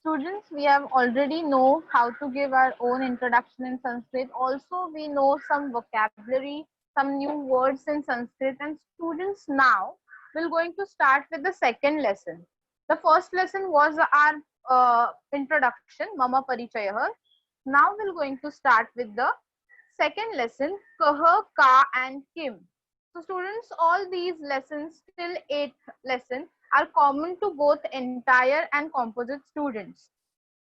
Students, we have already know how to give our own introduction in Sanskrit. Also, we know some vocabulary, some new words in Sanskrit. And students, now we're going to start with the second lesson. The first lesson was our introduction, Mama Parichayah. Now we're going to start with the second lesson, Kah, Ka and Kim. So students, all these lessons till 8th lesson are common to both entire and composite students.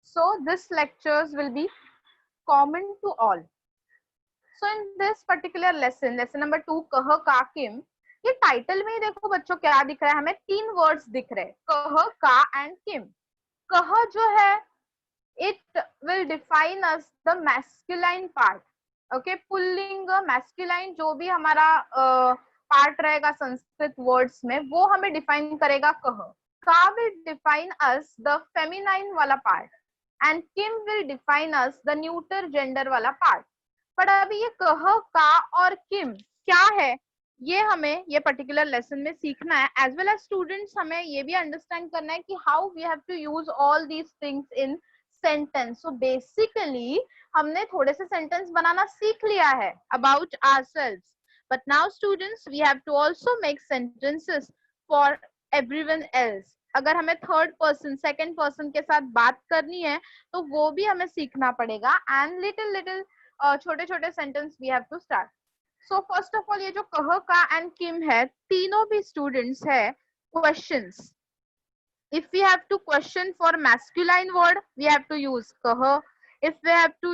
So this lectures will be common to all. So in this particular lesson, lesson number 2, Kah Ka Kim, ये title में ही देखो बच्चों क्या दिख रहा है, हमें तीन वर्ड्स दिख रहे हैं, कह का एंड किम. कह जो है, it will define us the masculine part. Okay, pulling masculine जो भी हमारा पार्ट रहेगा संस्कृत वर्ड्स में वो हमें डिफाइन करेगा कह. का will define us the feminine वाला part and Kim will define us the neuter gender वाला पार्ट. पर अभी ये कह का और किम क्या है ये हमें ये पर्टिकुलर लेसन में सीखना है. एज वेल एज स्टूडेंट्स हमें ये भी अंडरस्टैंड करना है कि how we have to use all these things in sentence. So basically हमने थोड़े से सेंटेंस बनाना सीख लिया है about ourselves, but now students we have to also make sentences for everyone else. अगर हमें थर्ड पर्सन सेकंड पर्सन के साथ बात करनी है तो वो भी हमें सीखना पड़ेगा. एंड लिटिल लिटिल छोटे छोटे sentence we have to start. So first of all ये जो कह का एंड किम है तीनों भी स्टूडेंट्स है questions. If we have to question for masculine word, we have to use kah. If we have to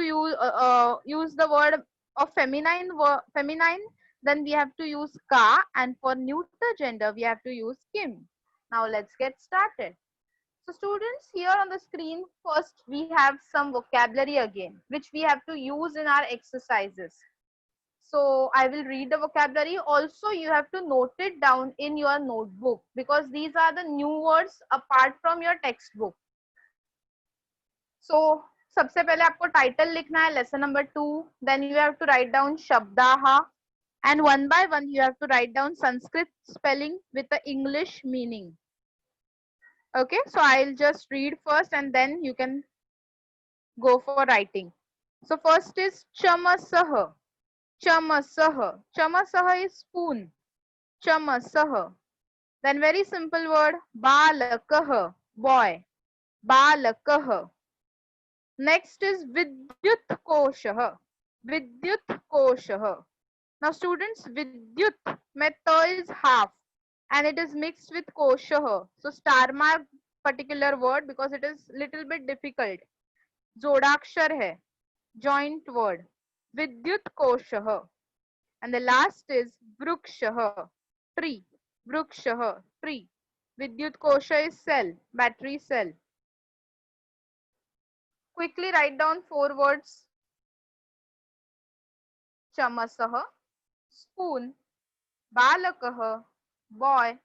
use the word of feminine, then we have to use ka. And for neuter gender, we have to use kim. Now let's get started. So students, here on the screen, first we have some vocabulary again, which we have to use in our exercises. So I will read the vocabulary. Also, you have to note it down in your notebook because these are the new words apart from your textbook. So सबसे पहले आपको title लिखना है lesson number 2. Then you have to write down शब्दाहा and one by one you have to write down Sanskrit spelling with the English meaning. Okay, so I'll just read first and then you can go for writing. So first is chamasah. Chamasah. Chamasah is spoon. Chamasah. Then very simple word balakah, boy. Balakah. Next is vidyut koshah. Vidyut koshah. Now students, vidyut mein ta is half and it is mixed with koshah. So star mark particular word because it is little bit difficult. जोड़ाक्षर है, joint word. Vidyut koshah. And the last is vrukshah, tree. Vrukshah, tree. Vidyut kosha is cell, battery cell. Quickly write down 4 words. Chamasah, spoon, balakah, boy,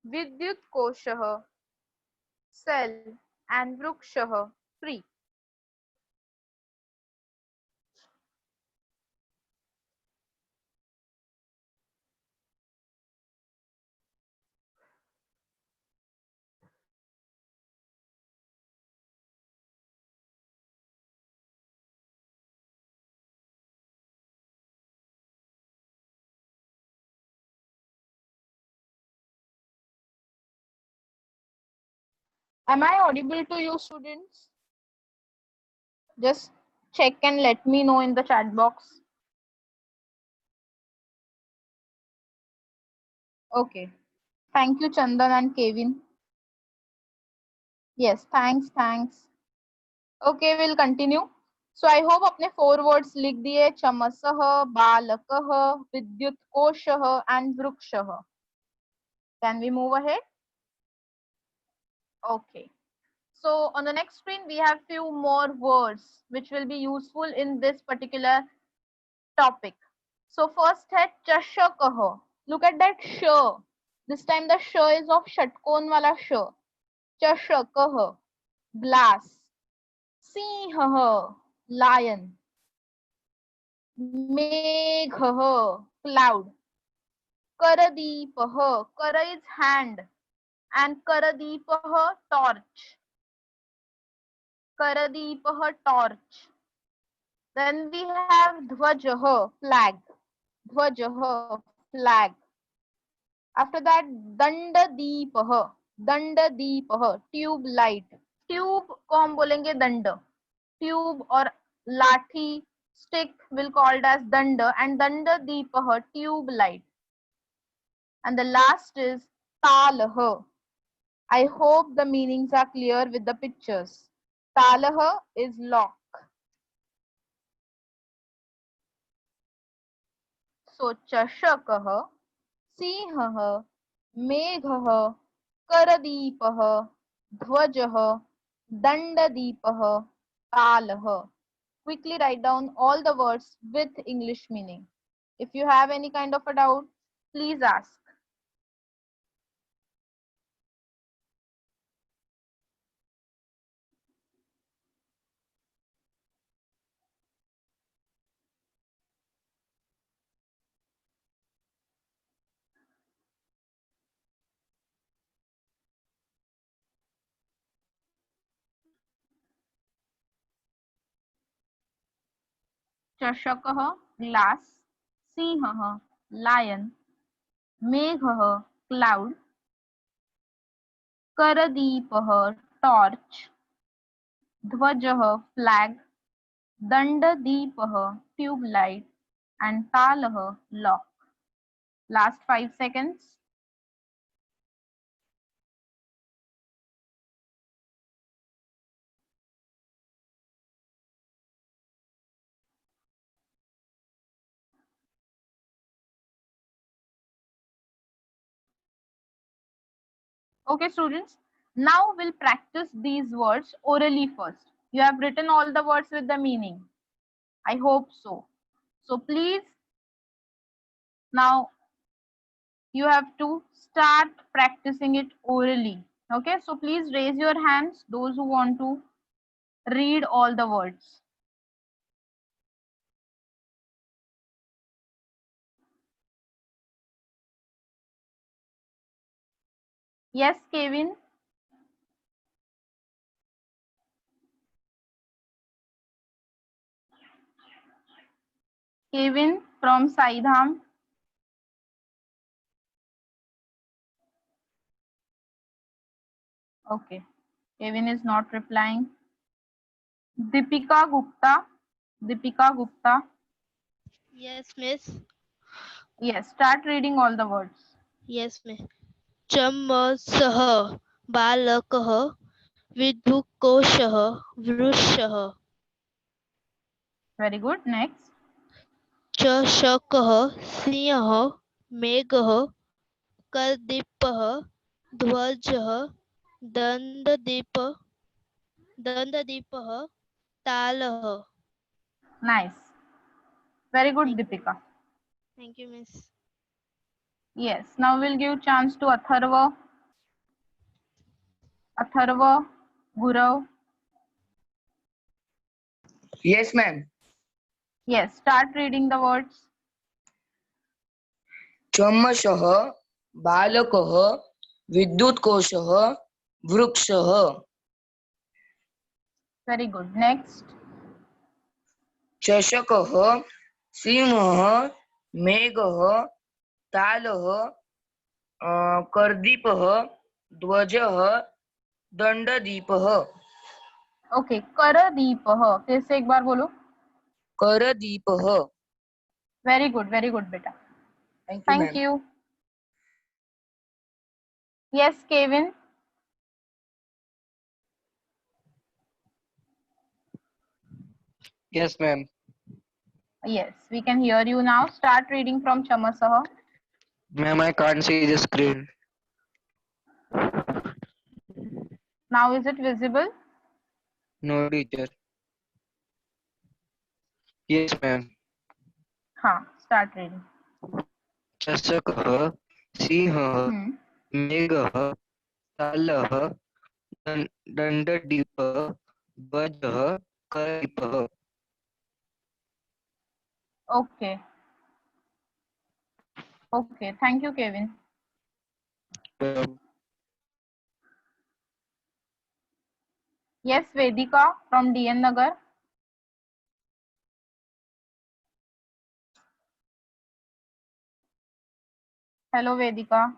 vidyut koshah, cell, and vrukshah, tree. Am I audible to you, students? Just check and let me know in the chat box. Okay. Thank you, Chandan and Kevin. Yes, thanks. Okay, we'll continue. So I hope अपने 4 words लिख दिए. चमसः, बालकः, विद्युत कोशः and वृक्षः. Can we move ahead? Okay. So on the next screen we have few more words which will be useful in this particular topic. So first है चषकः. Look at that sh. This time the sh is of षट्कोण वाला sh. चषकः, glass. सिंहः, lion. मेघः, cloud. Karadipah, kara is hand and karadipah, torch. Karadipah, torch. Then we have Dhwajah, flag. Dhwajah, flag. After that, Dandadipah, Dandadipah, tube light. Tube को हम बोलेंगे दंड. Tube or lathi, stick will called as danda, and Dandadipah, tube light. And the last is Talah. I hope the meanings are clear with the pictures. Talah is lock. So Chashakah, Sinhah, Meghah, Karadipah, Dhwajah, Dandadipah, Talah. Quickly write down all the words with English meaning. If you have any kind of a doubt, please ask. Chashakah, glass. Sinhah, lion. Meghah, cloud. Karadipah, torch. Dhwajah, flag. Dandadipah, tube light. And Talah, lock. Last 5 seconds. Okay, students. Now we'll practice these words orally first. You have written all the words with the meaning. I hope so. So please, now you have to start practicing it orally. Okay, so please raise your hands, those who want to read all the words. Yes, Kevin. Kevin from Saidham. Okay, Kevin is not replying. Deepika Gupta. Deepika Gupta. Yes, miss. Yes, start reading all the words. Yes, miss. चमसः बालकः विद्युत्कोशः वृषः Very good. Next. चषकः सिंहः मेघः करदीपः ध्वजः दण्डदीपः तालः. Nice. Very good, Deepika. Thank you, miss. Yes. Now we'll give chance to Atharva. Atharva, Gurav. Yes, ma'am. Yes, start reading the words. चमसः बालकः विद्युत्कोशः वृक्षः. Very good. Next. चषकः सिंहः मेघः तालः करदीपः ध्वजः दण्डदीपः. Okay. Karadipah. फिर से एक बार बोलो. करदीपः. Very good. Very good, beta. Thank you, Thank ma'am. you. Yes, Kevin. Yes, ma'am. Yes, we can hear you now. Start reading from Chamasah. Ma'am, I can't see the screen. Now is it visible? No, teacher. Yes, ma'am. Start reading. चषकः सिंहः Hmm. मेघः तालः दण्डदीपः ध्वजः करदीपः. Okay. Okay. Thank you, Kevin. Yes, Vedika from DN Nagar. Hello, Vedika.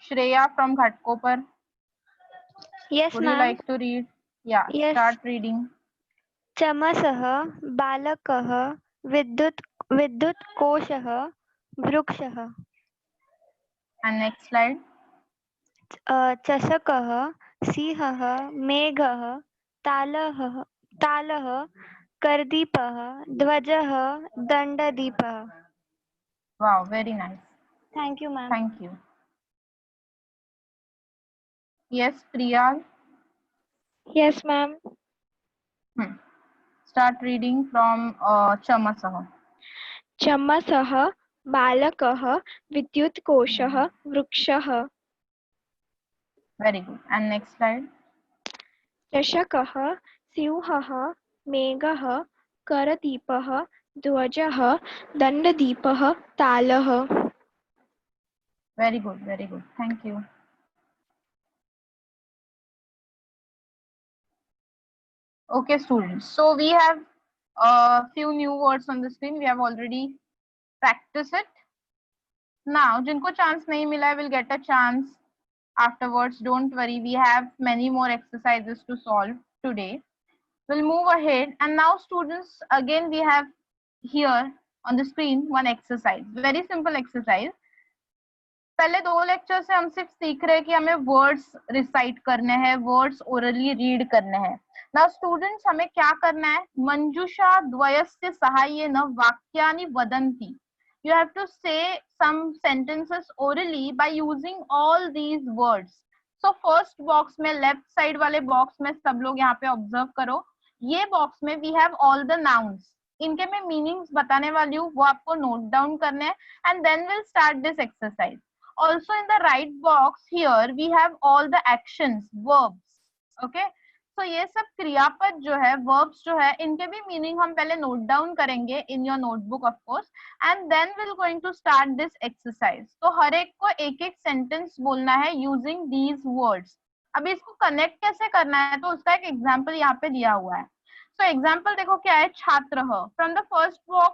Shreya from Ghatkopar. Yes, Would you ma'am. like to read? Yeah, Yes. start reading. चमसः बालकः विद्युत्कोशः वृक्षः And next slide. चषकः सिंहः मेघः तालः करदीपः ध्वजः दण्डदीपः. Wow, very nice. Thank you, ma'am. Thank you. Yes, Priya. Yes, ma'am. Start reading from Chamasah. चमसः बालकः विद्युत्कोशः वृक्षः. Very good. And next slide. चषकः सिंहः मेघः करदीपः ध्वजः दण्डदीपः तालः. Very good. Very good. Thank you. Okay, students. So we have a few new words on the screen. We have already practiced it. Now, जिनको chance नहीं मिला will get a chance afterwards. Don't worry. We have many more exercises to solve today. We'll move ahead. And now, students, again we have here on the screen one exercise. Very simple exercise. पहले 2 lecture से हम सिर्फ सीख रहे हैं कि हमें words recite करने हैं, वर्ड्स ओरली रीड करने हैं. नाउ स्टूडेंट्स, हमें क्या करना है? मंजुषा द्वयस्य सहायेन वाक्यानि वदन्ति. You have to say some sentences orally by using all these words. So first box में, लेफ्ट साइड वाले बॉक्स में सब लोग यहाँ पे ऑब्जर्व करो. ये बॉक्स में we have all the nouns. इनके मैं मीनिंग्स बताने वाली हूँ, वो आपको नोट डाउन करने हैं. And then we'll start this exercise. Also in the right box here we have all the actions, verbs. Okay, so ये सब क्रियापद जो है, verbs जो है, इनके भी मीनिंग हम पहले नोट डाउन करेंगे in your notebook of course, and then we're going to start this exercise. तो हर एक को एक एक सेंटेंस बोलना है using these words. अभी इसको कनेक्ट कैसे करना है, तो उसका एक एग्जाम्पल यहाँ पे दिया हुआ है. So एग्जाम्पल देखो क्या है, छात्रः. From the first box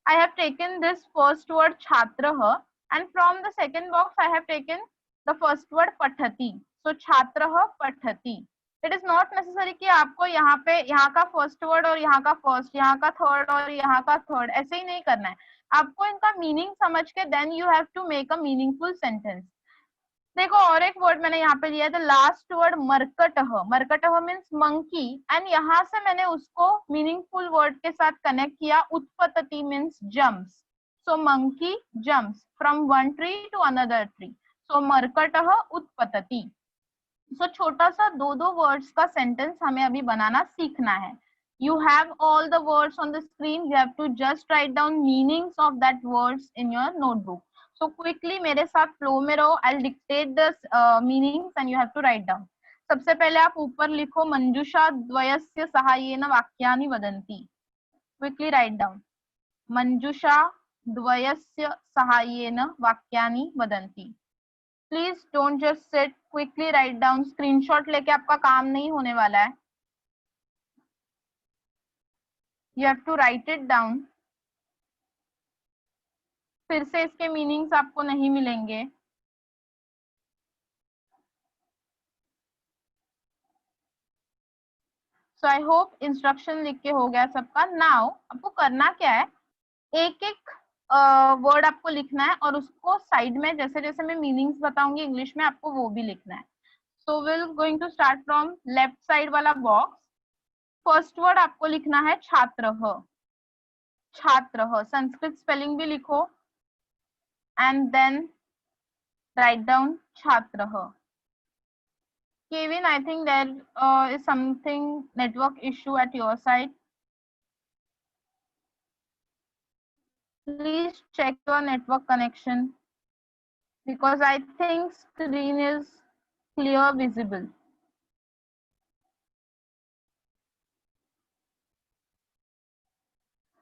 I have taken this first word छात्रः. And from the second box I have taken the first word पठति. So छात्रः पठति. It is not necessary कि आपको यहाँ पे यहाँ का फर्स्ट वर्ड और यहाँ का फर्स्ट, यहाँ का थर्ड और यहाँ का थर्ड, ऐसे ही नहीं करना है. आपको इनका मीनिंग समझ के then you have to make a meaningful sentence. देखो और एक वर्ड मैंने यहाँ पे दिया है, द लास्ट वर्ड मरकटः. मरकटः मीन्स मंकी, एंड यहाँ से मैंने उसको मीनिंगफुल वर्ड के साथ कनेक्ट किया. उत्पतति means jumps. So monkey jumps from one tree to another tree. So मरकटः उत्पतति. So छोटा सा 2 वर्ड्स का सेंटेंस हमें अभी बनाना सीखना है. You have all the words on the screen. You have to just write down meanings of that words in your notebook. So quickly मेरे साथ flow में रहो. I'll dictate the meanings and you have to write down. सबसे पहले आप ऊपर लिखो मंजुषा द्वयस्य सहायेन वाक्यानि वदन्ति. Quickly write down. मंजुषा द्वयस्य सहायेन वाक्यानि वदन्ति. Please don't just sit, quickly write down. Screenshot लेके आपका काम नहीं होने वाला है. You have to write it down. फिर से इसके मीनिंग्स आपको नहीं मिलेंगे. सो आई होप इंस्ट्रक्शन लिख के हो गया सबका. नाउ आपको करना क्या है, एक एक वर्ड आपको लिखना है और उसको साइड में जैसे जैसे मैं मीनिंग्स बताऊंगी इंग्लिश में, आपको वो भी लिखना है. So will going to start from left side वाला बॉक्स. फर्स्ट वर्ड आपको लिखना है छात्रः. छात्रः संस्कृत स्पेलिंग भी लिखो एंड देन राइट डाउन छात्रः. Kevin, I think there is something network issue at your side. Please check your network connection because I think screen is clear visible.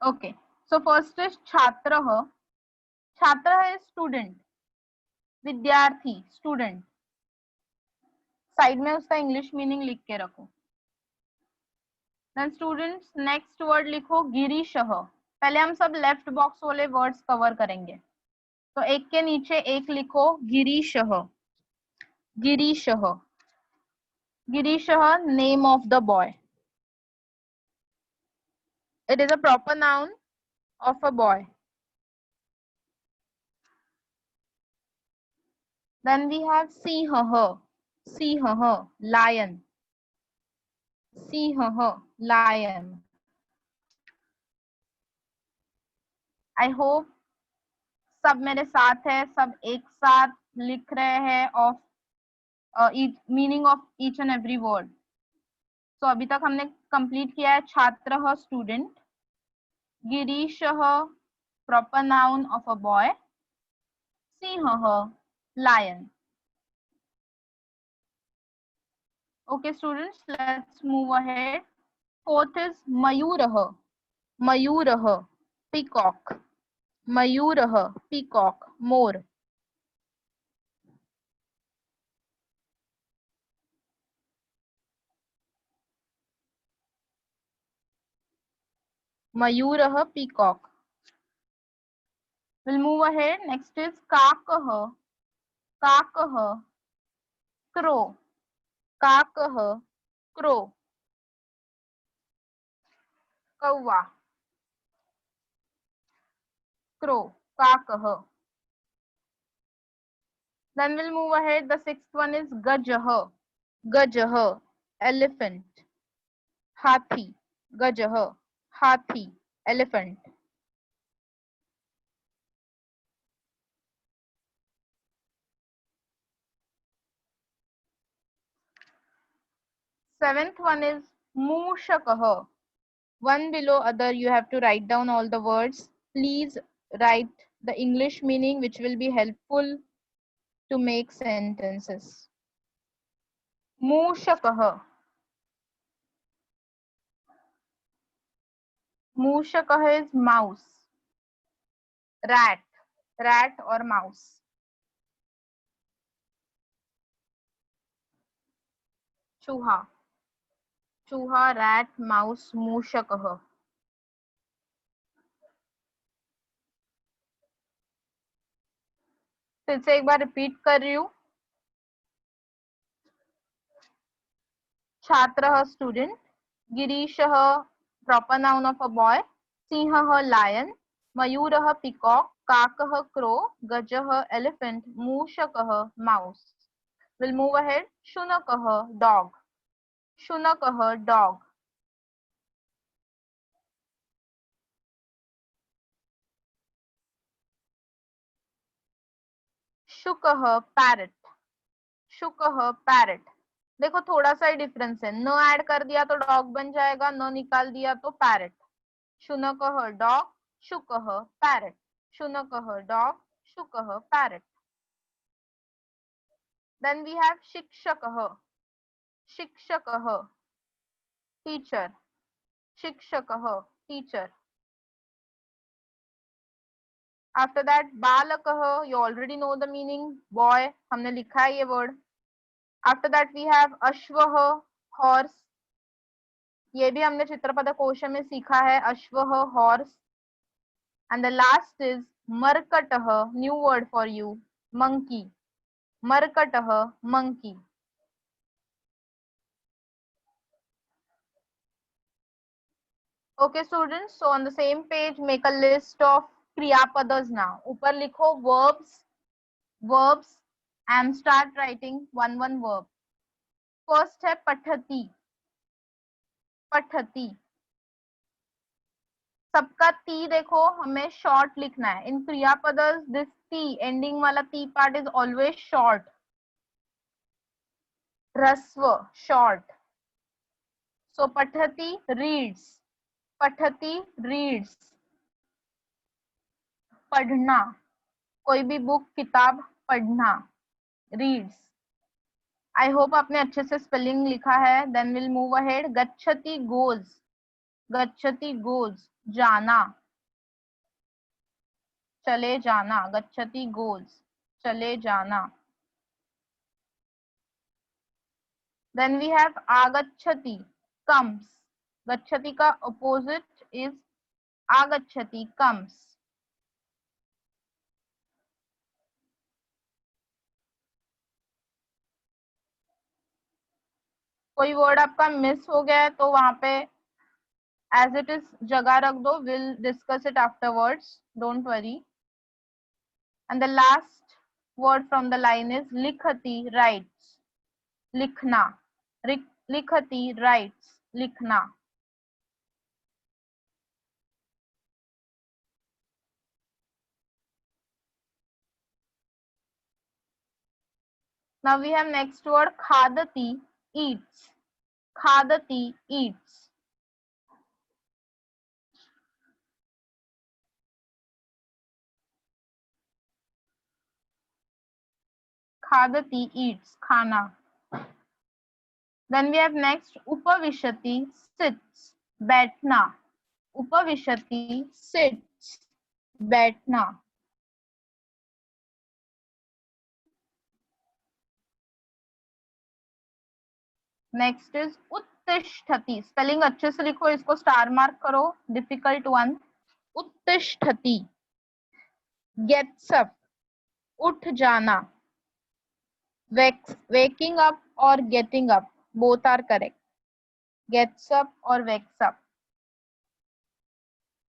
Okay, So first is छात्रः. छात्र है student, विद्यार्थी student. Side में उसका English meaning लिख के रखो. Then students next word लिखो गिरीशः. पहले हम सब लेफ्ट बॉक्स वाले वर्ड्स कवर करेंगे, तो एक के नीचे एक लिखो गिरीशः. गिरीशः. गिरीशः name of the boy. It is a proper noun of a boy. Then we have Siंहः. Siंहः lion. Siंहः lion. I hope सब मेरे साथ है, सब एक साथ लिख रहे हैं of meaning of each and every word. So अभी तक हमने कंप्लीट किया है छात्रः स्टूडेंट, गिरीशः proper noun of a boy, सिंहः lion. Okay students, let's move ahead. Fourth is मयूरः. मयूरः peacock. मयूरः peacock मोर. मयूरः peacock. We'll move ahead. Next is काकः. काकः crow. काकः crow. कौवा crow. काकः. Then we'll move ahead. The sixth one is गजः. गजः elephant. हाथी. गजः हाथी elephant. Seventh one is मूषकः. One below other, you have to write down all the words. Please write the English meaning, which will be helpful to make sentences. मूषकः. मूषकः is mouse. Rat. Rat or mouse. चूहा. चूहा, rat, mouse, मूषकः. फिर से एक बार repeat कर रही हूँ. छात्रः student, गिरीशः proper noun of a boy, सिंहः lion, मयूरः peacock, काकः crow, गजः elephant, मूषकः mouse. We'll move ahead. शुनकः dog. शुनकः dog. शुकः parrot. शुकः parrot. देखो थोड़ा सा ही डिफरेंस है. न ऐड कर दिया तो डॉग बन जाएगा, न निकाल दिया तो पैरेट. शुनकः डॉग, शुकः पैरेट. शुनकः डॉग, शुकः पैरेट. Then we have शिक्षकः. शिक्षकः teacher. शिक्षकः teacher. After that बालकः, you already know the meaning, boy. हमने लिखा है ये word. After that we have अश्वः horse. ये भी हमने चित्रपद कोश में सीखा है, अश्वः horse. And the last is मर्कटः, new word for you, monkey. मर्कटः monkey. Okay students, so on the same page make a list of क्रियापदस now. ऊपर लिखो verbs and start writing one verb. First है पठती. पठती. सबका ती देखो हमें शॉर्ट लिखना है. इन क्रियापदस this ती एंडिंग वाला ती पार्ट इज ऑलवेज शॉर्ट. ह्रस्व शॉर्ट. सो पठती रीड्स. पठती रीड्स. पढ़ना, कोई भी बुक किताब पढ़ना, रीड्स. आई होप आपने अच्छे से स्पेलिंग लिखा है. Then will move ahead. गच्छति गोज. गच्छति गोज जाना. चले जाना. Gachati goes. चले जाना. Then we have agachati, comes. Gachati का opposite is agachati, comes. कोई वर्ड आपका मिस हो गया है तो वहां पे as it is जगह रख दो. We'll discuss it afterwards. Don't worry. And the last word from the line is likhati, writes. Likhna. Likhati, writes. Likhna. Now we have next word khadati, eats. Khadati, eats. Khadati, eats. Khana. Then we have next upavishati, sits. Baithna. Upavishati, sits. Baithna. Next is उत्तिष्ठति. Spelling अच्छे से लिखो, इसको star mark करो. Difficult one. उत्तिष्ठति. Gets up, उठ जाना. Waking up और getting up both are correct. Gets up और वेक्स अप.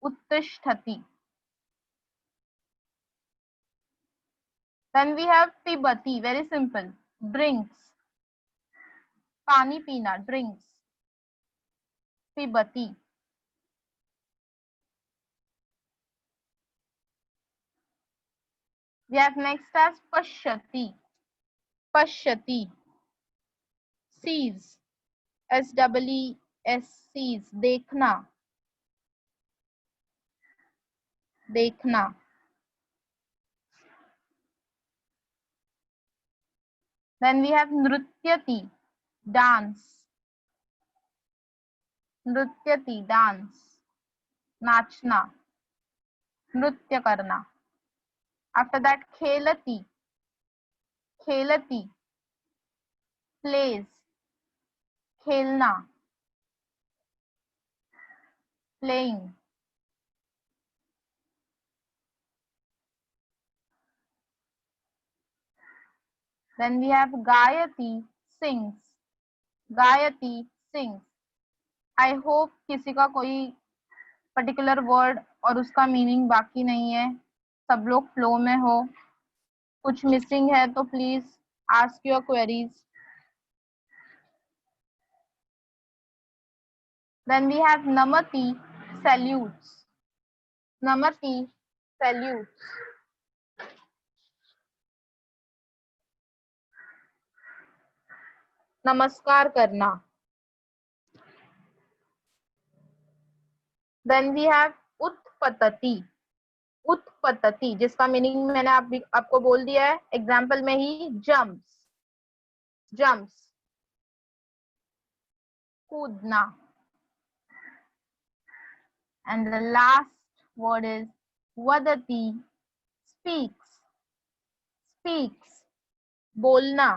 उत्तिष्ठति. देन वी हैव पिबति. Very simple. ड्रिंक्स. पानी पीना. ड्रिंक्स. पिबति. We have next as pashyati. Pashyati. Sees. SEES. Sees. देखना. देखना. Then we have nrutyati. Dance. Nrutyati. Dance. नाचना. नृत्य करना. After that, khelati. Khelati. Plays. Khelna. Playing. Then we have Gayati, sings. Gayati, sings. I hope किसी का कोई particular word और उसका मीनिंग बाकी नहीं है. सब लोग फ्लो में हो. कुछ मिसिंग है तो please ask your queries. Then we have Namati, salutes. Namati, salutes. नमस्कार करना. Then we have उत्पतति. उत्पतति जिसका मीनिंग मैंने आपको बोल दिया है एग्जाम्पल में ही. जम्प्स. जम्प्स. कूदना. And the last word is vadati, speaks. Speaks. बोलना.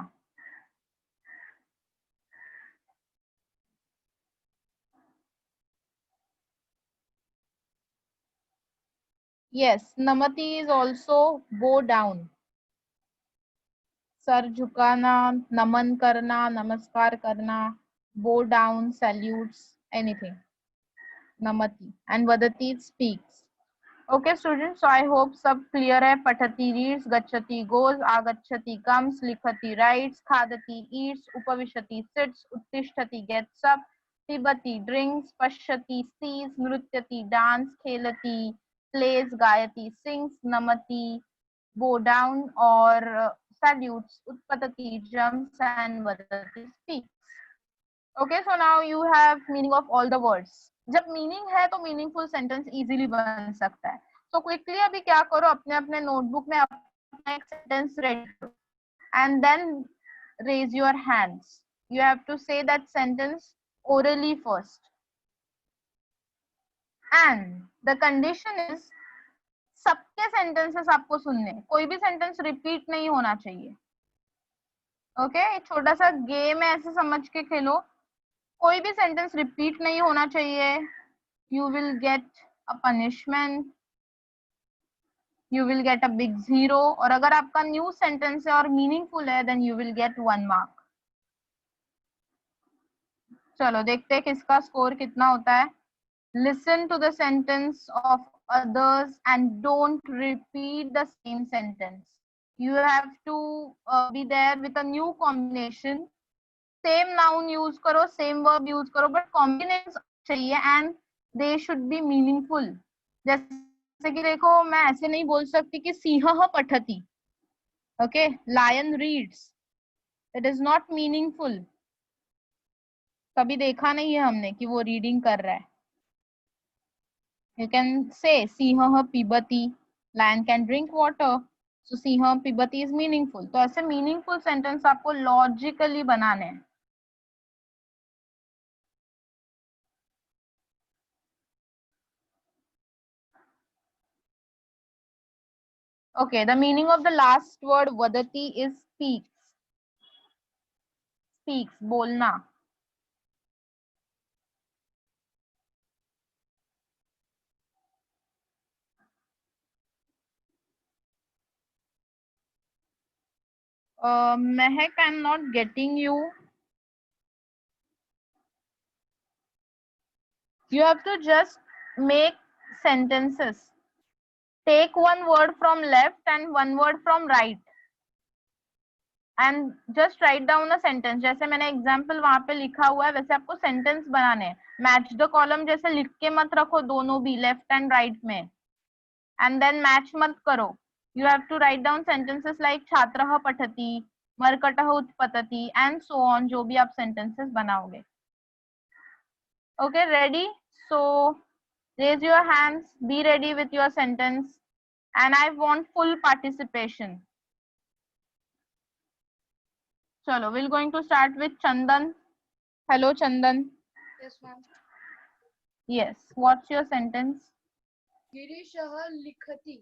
Yes, namati is also bow down. सर झुकाना, नमन करना, नमस्कार करना, bow down, salutes, anything. Namati. And vadati speaks. Okay students, so I hope sab clear hai. Pathati reads, gachati goes, agachati comes, likhati writes, khadati eats, upavishati sits, uttishtati gets up, pibati drinks, pashyati sees, nrutyati dance, khelati plays, gayati sings, namati bow down or salutes, utpatati jumps, and vadati speaks. Okay, so now you have meaning of all the words. जब meaning है तो meaningful sentence easily बन सकता है. तो quickly अभी क्या करो, अपने अपने नोटबुक में अपना एक सेंटेंस रेडी करो and then raise your hands. You have to say that sentence orally first. And the condition is सबके सेंटेंसेस आपको सुनने, कोई भी सेंटेंस रिपीट नहीं होना चाहिए। ओके, छोटा सा गेम है, ऐसे समझ के खेलो, कोई भी सेंटेंस रिपीट नहीं होना चाहिए। You will get a punishment, you will get a big 0, और अगर आपका न्यू सेंटेंस है और मीनिंगफुल है then you will get 1 mark. चलो देखते हैं किसका स्कोर कितना होता है। Listen to the sentence of others and don't repeat the same sentence. You have to be there with a new combination. Same noun use करो, same verb use करो, but combination चाहिए and they should be meaningful. जैसे कि देखो, मैं ऐसे नहीं बोल सकती कि सिंहः पठति, okay, lion reads, it is not meaningful. कभी देखा नहीं है हमने कि वो रीडिंग कर रहा है। You can say सिंहः पिबति, lion can drink water, so सिंहः पिबति is meaningful. तो ऐसे meaningful sentence आपको logically बनाने हैं। Okay, the meaning of the last word vadati is speaks. Speaks, बोलना। Mehak, I'm not getting you. You have to just make sentences. Take one word from left and one word from right. And just write down a sentence. जैसे मैंने example वहां पे लिखा हुआ है वैसे आपको सेंटेंस बनाने हैं। मैच द कॉलम जैसे लिख के मत रखो दोनों भी, लेफ्ट एंड राइट में, एंड देन मैच मत करो। You have to write down sentences like छात्रः पठति, मर्कटः उत्पतति एंड सो ऑन, जो भी आप सेंटेंसेस बनाओगे। Okay, ready? So raise your hands, be ready with your sentence, and I want full participation. Chalo, we're going to start with Chandan. Hello Chandan. Yes, ma'am. Yes, what's your sentence? Girishah likhati.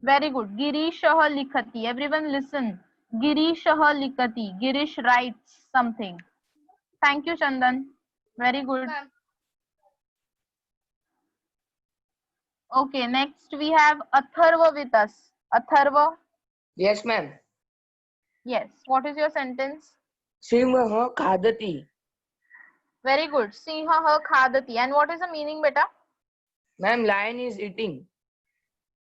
Very good. Girishah likhati. Everyone listen. Girishah likhati. Girish writes something. Thank you Chandan. Very good. Ma'am. Okay, next we have Atharva with us. Atharva. Yes, ma'am. Yes, what is your sentence? सिंहः खादति. Very good. Sinhah khadati. And what is the meaning, beta? Ma'am, lion is eating.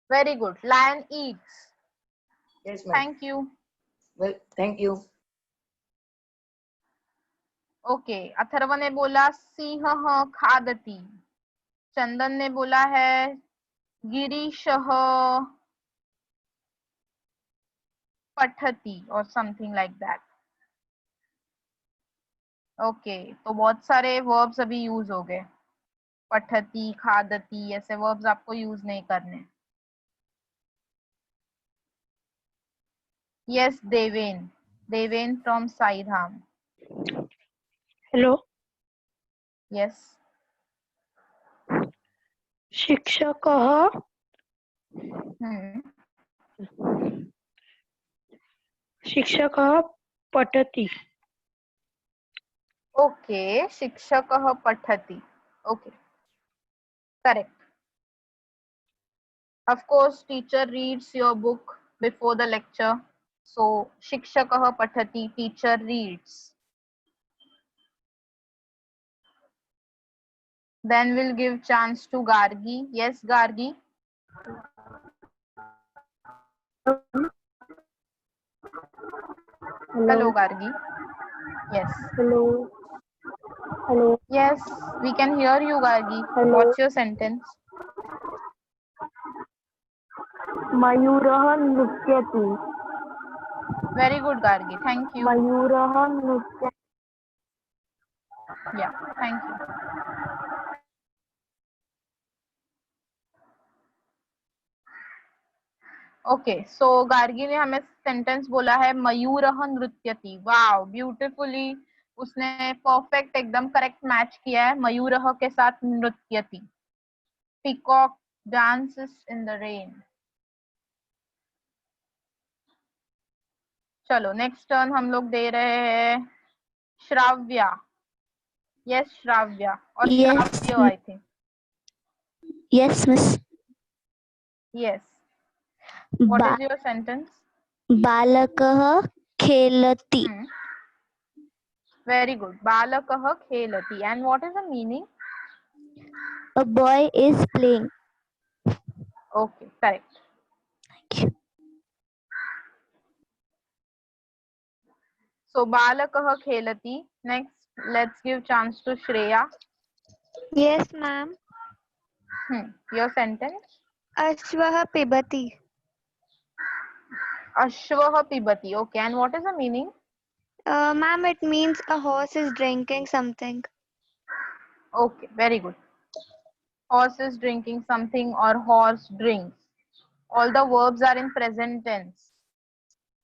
Very good. Lion eats. Yes, ma'am. Thank you. Well, thank you. Okay. Atharva ने बोला सिंहः खादति। चंदन ने बोला है गिरीशः पठति और समथिंग लाइक दैट। ओके, तो बहुत सारे वर्ब्स अभी यूज हो गए। पठति, खादति, ऐसे वर्ब्स आपको यूज नहीं करने। Yes Deven, Deven from Saidham. Hello, yes, शिक्षकः शिक्षकः पठति। ओके, शिक्षकः पठति। Okay, correct. Of course, teacher reads your book before the lecture. So, shikshakah pathati, teacher reads. Then we'll give chance to Gargi. Yes, Gargi. Hello, Gargi. Yes. Hello. Hello. Yes, we can hear you, Gargi. Hello. What's your sentence? मयूरः नृत्यति। Very good, Gargi. Thank you. मयूरः नृत्यति। Yeah, thank you. Okay, so Gargi ने हमें sentence बोला है मयूरः नृत्यति। Wow, beautifully उसने perfect एकदम correct match किया है मयूरः के साथ नृत्यति। Peacock dances in the rain. चलो नेक्स्ट टर्न हम लोग दे रहे हैं श्राव्या. यस श्राव्या और Yes, श्राव्य I think. yes, Miss. Yes. What Ba- is your sentence? बालकः खेलति. Very good. Balakah khelati. And what is the meaning? A boy is playing. Okay, correct. Thank you. So Balakah khelati. Next, let's give chance to Shreya. Yes, ma'am. Your sentence? Ashvah pibati. Ashvah pibati. Okay, and what is the meaning? Ma'am, it means a horse is drinking something. Okay, very good. Horse is drinking something or horse drinks. All the verbs are in present tense.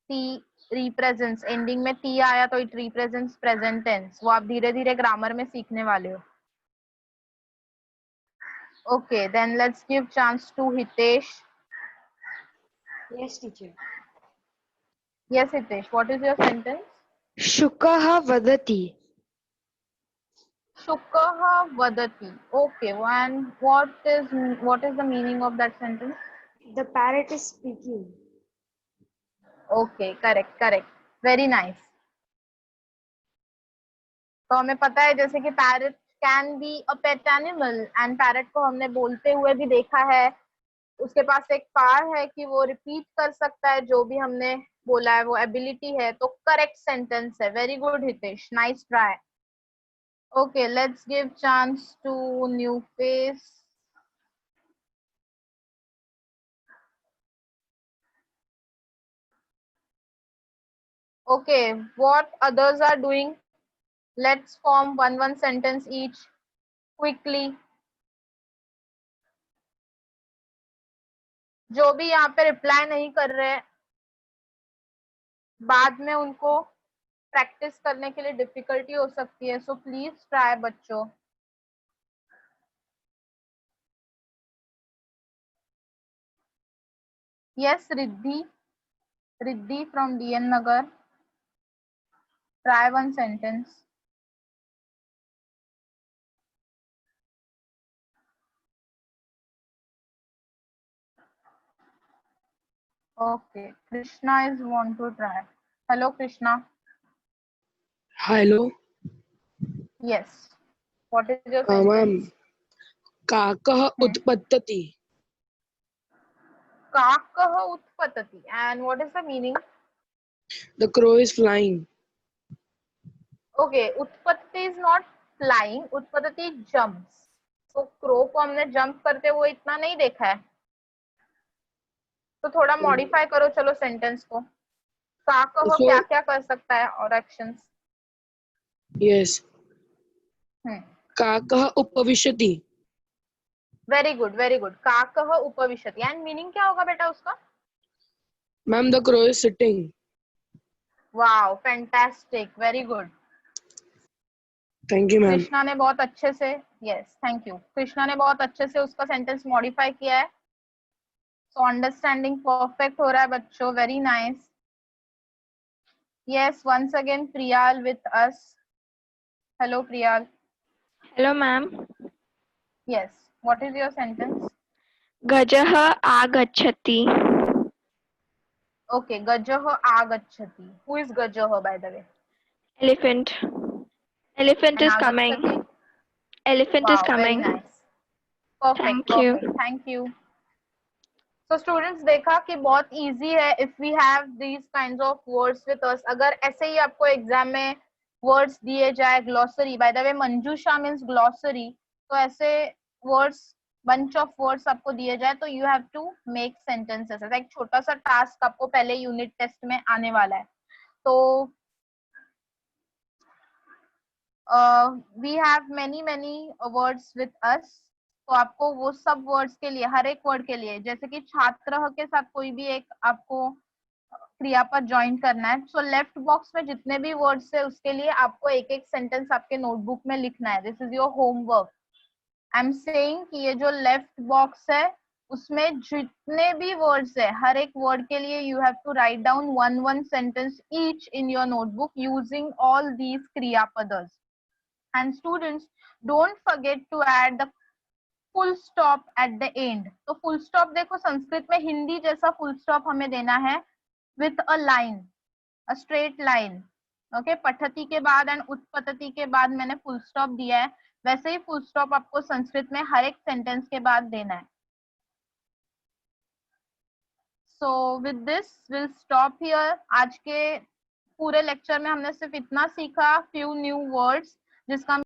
T represents. Ending में T आया तो it represents present tense. वो आप धीरे धीरे grammar में सीखने वाले हो. Okay, then let's give chance to Hitesh. Yes, teacher. Yes, Hitesh. What is your sentence? Shukah vadati. Shukah vadati. Okay, and what is the meaning of that sentence? The parrot is speaking. Okay, correct. Very nice. तो हमें पता है जैसे कि parrot can be a pet animal and parrot को हमने बोलते हुए भी देखा है. उसके पास एक पावर है कि वो रिपीट कर सकता है जो भी हमने बोला है, वो एबिलिटी है. तो करेक्ट सेंटेंस है. Very good Hitesh, nice try. Okay, let's give chance to new face. Okay, what others are doing? Let's form one sentence each quickly. जो भी यहाँ पे रिप्लाई नहीं कर रहे, बाद में उनको प्रैक्टिस करने के लिए डिफिकल्टी हो सकती है. सो प्लीज ट्राई बच्चों. Yes, Riddhi from DN Nagar. Try one sentence. Okay, Krishna is want to try. Hello, Krishna. Hello. Yes. What is your sentence? Ma'am. Kakah utpattati. Kakah utpatati. And what is the meaning? The crow is flying. Okay, utpatti is not flying. Utpatati jumps. तो crow को हमने jump करते हुए इतना नहीं देखा है, तो थोड़ा मॉडिफाई करो चलो सेंटेंस को. काकह क्या क्या कर सकता है और एक्शंस? Yes. Kakah उपविशति. Very good. काकह उपविशति. एंड मीनिंग क्या होगा बेटा उसका? Ma'am, the crow is sitting. Wow, fantastic, very good. Thank you, ma'am. Krishna ने बहुत अच्छे से, यस थैंक यू, कृष्णा ने बहुत अच्छे से उसका सेंटेंस मॉडिफाई किया है. सो अंडरस्टैंडिंग परफेक्ट हो रहा है बच्चों. Very nice. Yes, once again Priyal with us. Hello Priyal. Hello, ma'am. Yes, what is your sentence? Gajah agachati. Okay, गजः आगच्छति. हु इज गजः by the way? Elephant. Elephant is coming. आगच्छति. Elephant is Wow, very coming. nice. Perfect, Thank you. perfect. Thank you. So students, देखा कि बहुत easy है if we have these kinds of words with us. अगर ऐसे ही आपको exam में words दिए जाए, glossary, by the way Manjusha means glossary, तो ऐसे words, bunch of words आपको दिए जाए तो you have to make sentences. ऐसा एक छोटा सा टास्क आपको पहले यूनिट टेस्ट में आने वाला है. तो we have many words with us. तो आपको वो सब वर्ड्स के लिए, हर एक वर्ड के लिए, जैसे कि छात्र के साथ कोई भी एक आपको क्रियापद ज्वाइन करना है. सो लेफ्ट बॉक्स में जितने भी वर्ड्स है उसके लिए आपको एक एक सेंटेंस आपके नोटबुक में लिखना है. This is your homework. I am saying कि ये जो लेफ्ट बॉक्स है उसमें जितने भी वर्ड्स है, हर एक वर्ड के लिए you have to write down one sentence each in your notebook using all these kriyapadas. And students, don't forget to add the full stop at the end. तो full stop देखो संस्कृत में हिंदी जैसा full stop हमें देना है with a line, a straight line. Okay, पठति के बाद एंड उत्पत्ति के बाद मैंने फुल स्टॉप दिया है, वैसे ही फुल स्टॉप आपको संस्कृत में हर एक सेंटेंस के बाद देना है. So with this will stop here. आज के पूरे लेक्चर में हमने सिर्फ इतना सीखा, फ्यू न्यू वर्ड्स जिसका